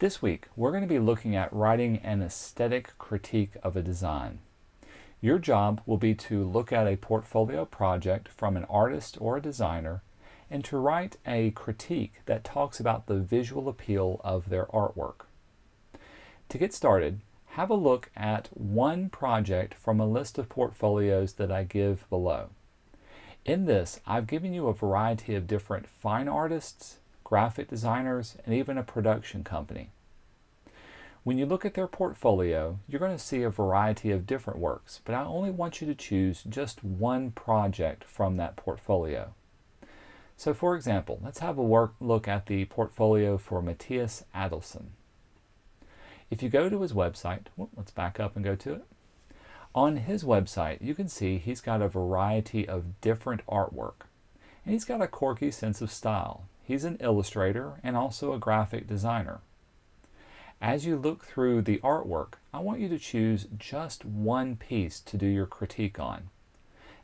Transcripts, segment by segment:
This week, we're going to be looking at writing an aesthetic critique of a design. Your job will be to look at a portfolio project from an artist or a designer and to write a critique that talks about the visual appeal of their artwork. To get started, have a look at one project from a list of portfolios that I give below. In this, I've given you a variety of different fine artists, graphic designers, and even a production company. When you look at their portfolio, you're going to see a variety of different works, but I only want you to choose just one project from that portfolio. So for example, let's have a look at the portfolio for Mattias Adelson. If you go to his website, let's back up and go to it. On his website, you can see he's got a variety of different artwork, and he's got a quirky sense of style. He's an illustrator and also a graphic designer. As you look through the artwork, I want you to choose just one piece to do your critique on.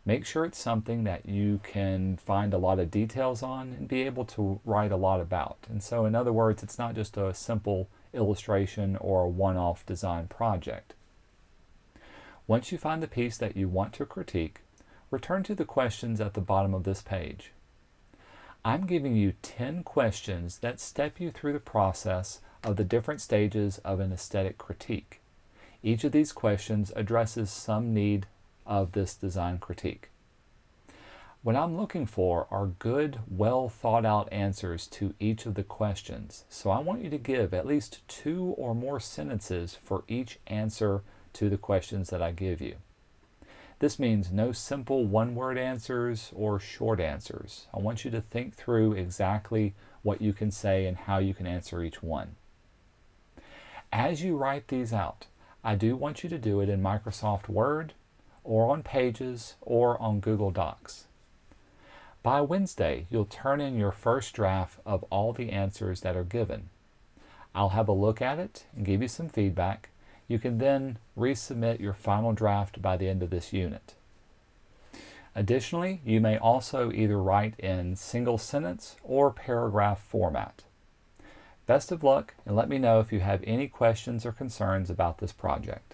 Make sure it's something that you can find a lot of details on and be able to write a lot about. And so in other words, it's not just a simple illustration or a one-off design project. Once you find the piece that you want to critique, return to the questions at the bottom of this page. I'm giving you 10 questions that step you through the process of the different stages of an aesthetic critique. Each of these questions addresses some need of this design critique. What I'm looking for are good, well thought out answers to each of the questions. So I want you to give at least 2 or more sentences for each answer to the questions that I give you. This means no simple one-word answers or short answers. I want you to think through exactly what you can say and how you can answer each one. As you write these out, I do want you to do it in Microsoft Word or on Pages or on Google Docs. By Wednesday, you'll turn in your first draft of all the answers that are given. I'll have a look at it and give you some feedback. You can then resubmit your final draft by the end of this unit. Additionally, you may also either write in single sentence or paragraph format. Best of luck, and let me know if you have any questions or concerns about this project.